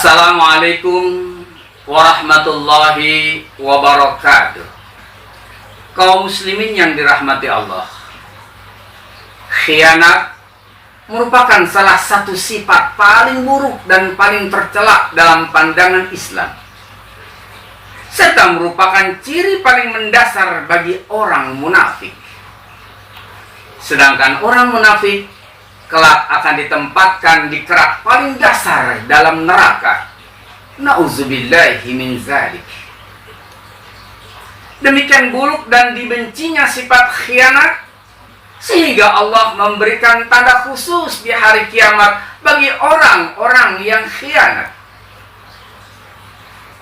Assalamualaikum warahmatullahi wabarakatuh. Kaum muslimin yang dirahmati Allah, khianat merupakan salah satu sifat paling buruk dan paling tercela dalam pandangan Islam, serta merupakan ciri paling mendasar bagi orang munafik. Sedangkan orang munafik kelak akan ditempatkan di kerak paling dasar dalam neraka. Na'udzubillahi min zalik. Demikian buruk dan dibencinya sifat khianat, sehingga Allah memberikan tanda khusus di hari kiamat bagi orang-orang yang khianat.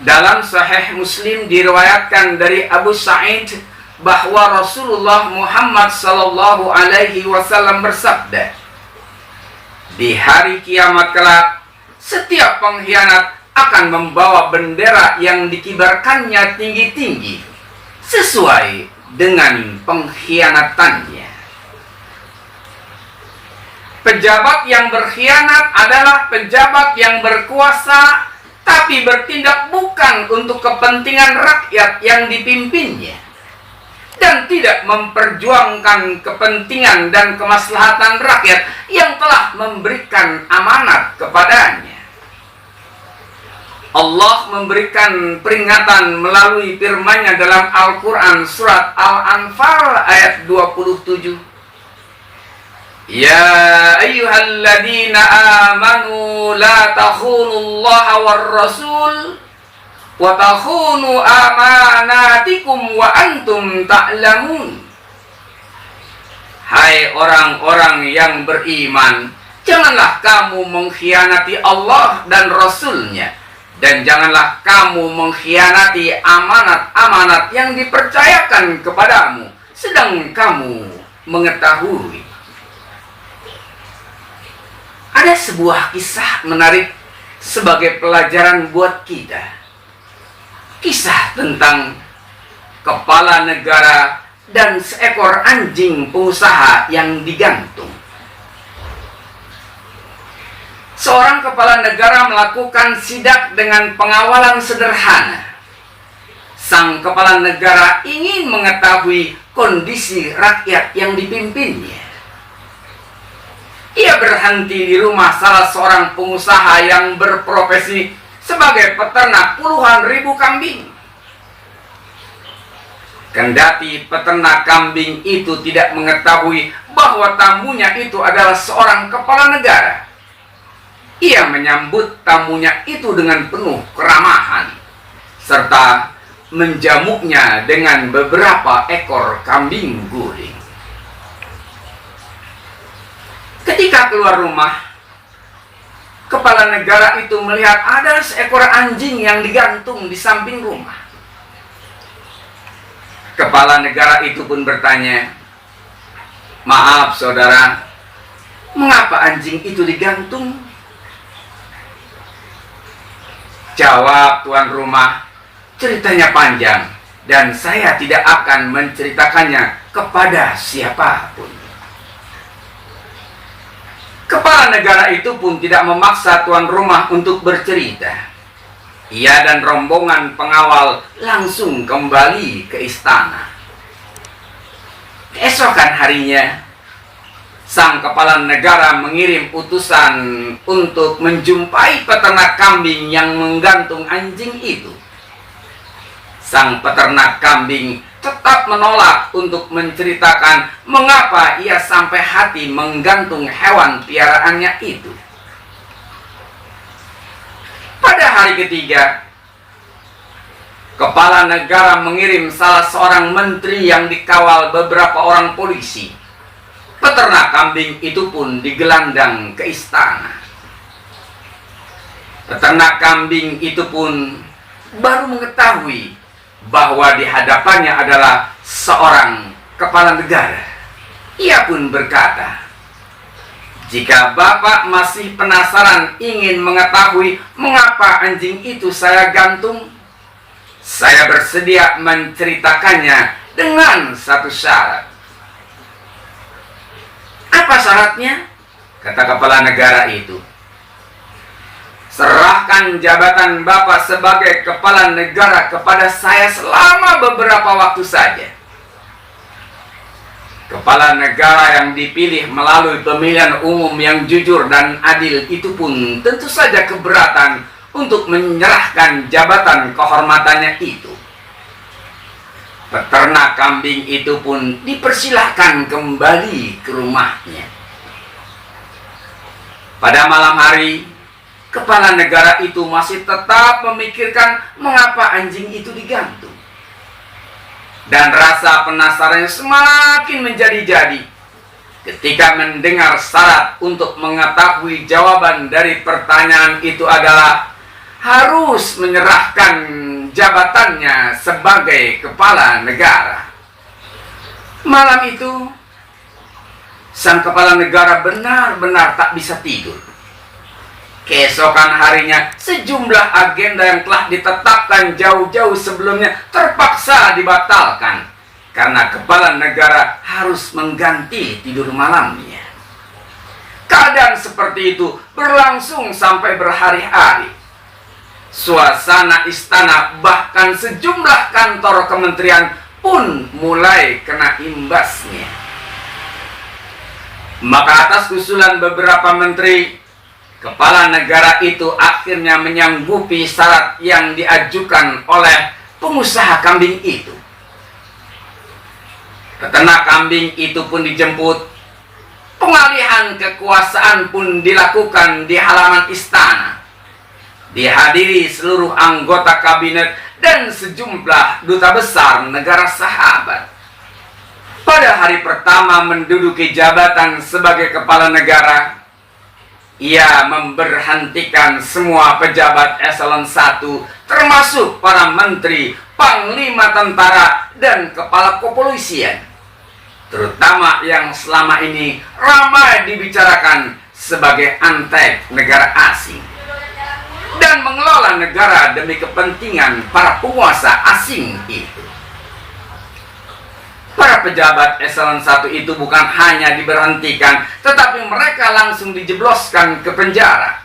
Dalam Sahih Muslim diriwayatkan dari Abu Sa'id bahwa Rasulullah Muhammad sallallahu alaihi wasallam bersabda, di hari kiamat kelak, setiap pengkhianat akan membawa bendera yang dikibarkannya tinggi-tinggi sesuai dengan pengkhianatannya. Pejabat yang berkhianat adalah pejabat yang berkuasa tapi bertindak bukan untuk kepentingan rakyat yang dipimpinnya, dan tidak memperjuangkan kepentingan dan kemaslahatan rakyat yang telah memberikan amanat kepadanya. Allah memberikan peringatan melalui firman-Nya dalam Al-Quran surat Al-Anfal ayat 27. Ya ayyuhalladzina amanu la takhunullaha war rasul wa takhunu amanatikum wa antum ta'lamun. Hai orang-orang yang beriman, janganlah kamu mengkhianati Allah dan Rasul-Nya, dan janganlah kamu mengkhianati amanat-amanat yang dipercayakan kepadamu sedang kamu mengetahui. Ada sebuah kisah menarik sebagai pelajaran buat kita. Kisah tentang kepala negara dan seekor anjing pengusaha yang digantung. Seorang kepala negara melakukan sidak dengan pengawalan sederhana. Sang kepala negara ingin mengetahui kondisi rakyat yang dipimpinnya. Ia berhenti di rumah salah seorang pengusaha yang berprofesi sebagai peternak puluhan ribu kambing. Kendati peternak kambing itu tidak mengetahui bahwa tamunya itu adalah seorang kepala negara, ia menyambut tamunya itu dengan penuh keramahan, serta menjamuknya dengan beberapa ekor kambing guling. Ketika keluar rumah, kepala negara itu melihat ada seekor anjing yang digantung di samping rumah. Kepala negara itu pun bertanya, "Maaf saudara, mengapa anjing itu digantung?" Jawab tuan rumah, "Ceritanya panjang dan saya tidak akan menceritakannya kepada siapapun." Kepala negara itu pun tidak memaksa tuan rumah untuk bercerita. Ia dan rombongan pengawal langsung kembali ke istana. Keesokan harinya, sang kepala negara mengirim utusan untuk menjumpai peternak kambing yang menggantung anjing itu. Sang peternak kambing tetap menolak untuk menceritakan mengapa ia sampai hati menggantung hewan piaraannya itu. Pada hari ketiga, kepala negara mengirim salah seorang menteri yang dikawal beberapa orang polisi. Peternak kambing itu pun digelandang ke istana. Peternak kambing itu pun baru mengetahui bahwa di hadapannya adalah seorang kepala negara. Ia pun berkata, "Jika Bapak masih penasaran ingin mengetahui mengapa anjing itu saya gantung, saya bersedia menceritakannya dengan satu syarat." "Apa syaratnya?" kata kepala negara itu. serahkan jabatan Bapak sebagai kepala negara kepada saya selama beberapa waktu saja. Kepala negara yang dipilih melalui pemilihan umum yang jujur dan adil itu pun tentu saja keberatan untuk menyerahkan jabatan kehormatannya itu. Peternak kambing itu pun dipersilahkan kembali ke rumahnya. Pada malam hari, kepala negara itu masih tetap memikirkan mengapa anjing itu digantung. Dan rasa penasarannya semakin menjadi-jadi ketika mendengar syarat untuk mengetahui jawaban dari pertanyaan itu adalah harus menyerahkan jabatannya sebagai kepala negara. Malam itu, sang kepala negara benar-benar tak bisa tidur. Keesokan harinya, sejumlah agenda yang telah ditetapkan jauh-jauh sebelumnya terpaksa dibatalkan karena kepala negara harus mengganti tidur malamnya. Keadaan seperti itu berlangsung sampai berhari-hari. Suasana istana bahkan sejumlah kantor kementerian pun mulai kena imbasnya. Maka atas usulan beberapa menteri, kepala negara itu akhirnya menyanggupi syarat yang diajukan oleh pengusaha kambing itu. Peternak kambing itu pun dijemput. Pengalihan kekuasaan pun dilakukan di halaman istana. Dihadiri seluruh anggota kabinet dan sejumlah duta besar negara sahabat. Pada hari pertama menduduki jabatan sebagai kepala negara, ia memberhentikan semua pejabat eselon 1, termasuk para menteri, panglima tentara, dan kepala kepolisian, terutama yang selama ini ramai dibicarakan sebagai antek negara asing, dan mengelola negara demi kepentingan para penguasa asing itu. Para pejabat eselon 1 itu bukan hanya diberhentikan, tetapi mereka langsung dijebloskan ke penjara.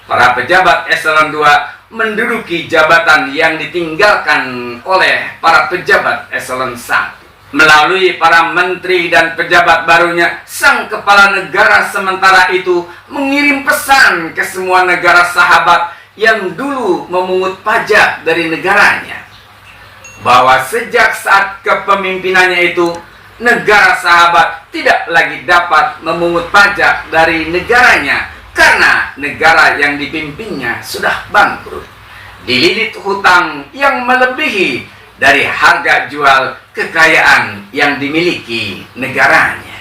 Para pejabat eselon 2 menduduki jabatan yang ditinggalkan oleh para pejabat eselon 1. Melalui para menteri dan pejabat barunya, sang kepala negara sementara itu mengirim pesan ke semua negara sahabat yang dulu memungut pajak dari negaranya, bahwa sejak saat kepemimpinannya itu, negara sahabat tidak lagi dapat memungut pajak dari negaranya karena negara yang dipimpinnya sudah bangkrut, dililit hutang yang melebihi dari harga jual kekayaan yang dimiliki negaranya.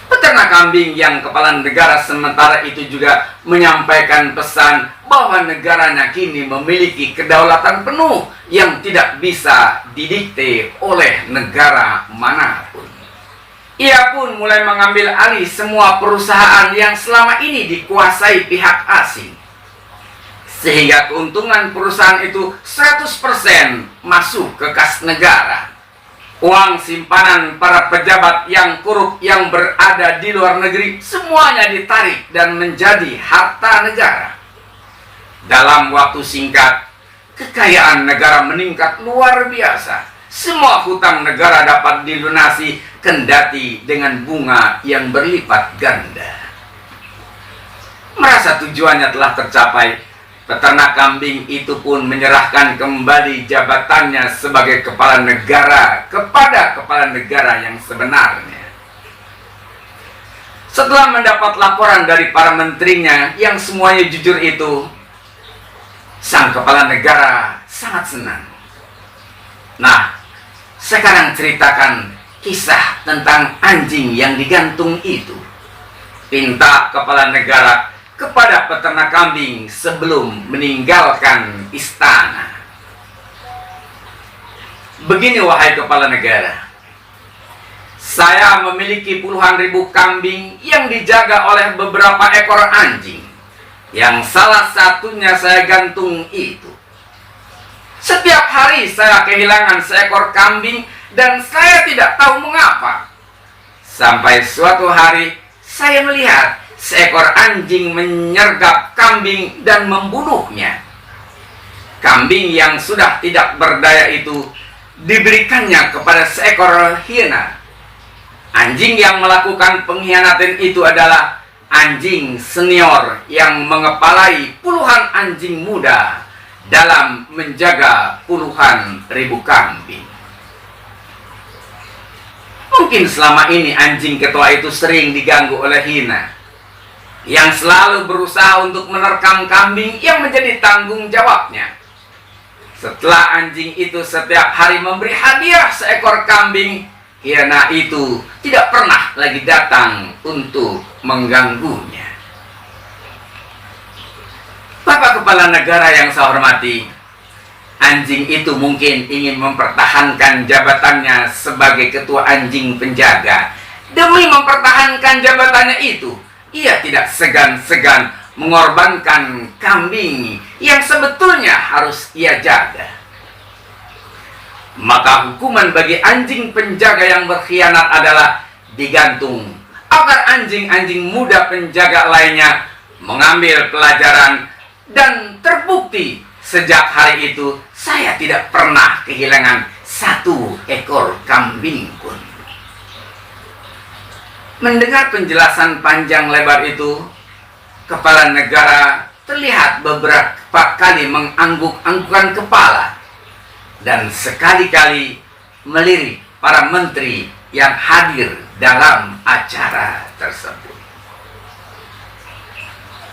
Peternak kambing yang kepala negara sementara itu juga menyampaikan pesan bahwa negaranya kini memiliki kedaulatan penuh yang tidak bisa didikte oleh negara manapun. Ia pun mulai mengambil alih semua perusahaan yang selama ini dikuasai pihak asing, sehingga keuntungan perusahaan itu 100% masuk ke kas negara. Uang simpanan para pejabat yang korup yang berada di luar negeri semuanya ditarik dan menjadi harta negara. Dalam waktu singkat, kekayaan negara meningkat luar biasa. Semua hutang negara dapat dilunasi kendati dengan bunga yang berlipat ganda. Merasa tujuannya telah tercapai, peternak kambing itu pun menyerahkan kembali jabatannya sebagai kepala negara kepada kepala negara yang sebenarnya. Setelah mendapat laporan dari para menterinya yang semuanya jujur itu, sang kepala negara sangat senang. Nah, sekarang ceritakan kisah tentang anjing yang digantung itu, pinta kepala negara kepada peternak kambing sebelum meninggalkan istana. Begini wahai kepala negara, saya memiliki puluhan ribu kambing yang dijaga oleh beberapa ekor anjing, yang salah satunya saya gantung itu. Setiap hari saya kehilangan seekor kambing dan saya tidak tahu mengapa. Sampai suatu hari saya melihat seekor anjing menyergap kambing dan membunuhnya. Kambing yang sudah tidak berdaya itu diberikannya kepada seekor hiena. Anjing yang melakukan pengkhianatan itu adalah anjing senior yang mengepalai puluhan anjing muda dalam menjaga puluhan ribu kambing. Mungkin selama ini anjing ketua itu sering diganggu oleh hiena yang selalu berusaha untuk menerkam kambing yang menjadi tanggung jawabnya. Setelah anjing itu setiap hari memberi hadiah seekor kambing, hiena itu tidak pernah lagi datang untuk mengganggunya. Bapak Kepala Negara yang saya hormati, anjing itu mungkin ingin mempertahankan jabatannya sebagai ketua anjing penjaga. Demi mempertahankan jabatannya itu, ia tidak segan-segan mengorbankan kambing yang sebetulnya harus ia jaga. Maka hukuman bagi anjing penjaga yang berkhianat adalah digantung, agar anjing-anjing muda penjaga lainnya mengambil pelajaran. Dan terbukti sejak hari itu saya tidak pernah kehilangan satu ekor kambing pun. Mendengar penjelasan panjang lebar itu, Kepala Negara terlihat beberapa kali mengangguk-anggukan kepala dan sekali-kali melirik para menteri yang hadir dalam acara tersebut.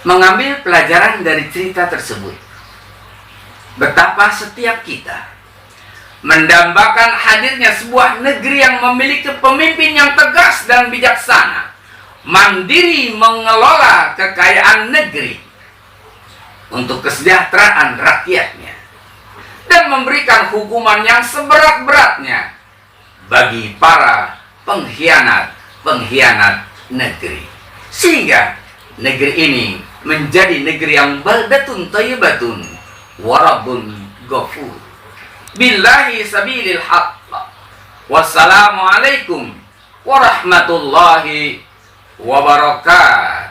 Mengambil pelajaran dari cerita tersebut, betapa setiap kita mendambakan hadirnya sebuah negeri yang memiliki pemimpin yang tegas dan bijaksana, mandiri mengelola kekayaan negeri untuk kesejahteraan rakyatnya, dan memberikan hukuman yang seberat-beratnya bagi para pengkhianat negeri, sehingga negeri ini menjadi negeri yang baldatun thayyibatun wa rabbun ghafur. Billahi sabilil haqq. Wassalamualaikum warahmatullahi wabarakatuh.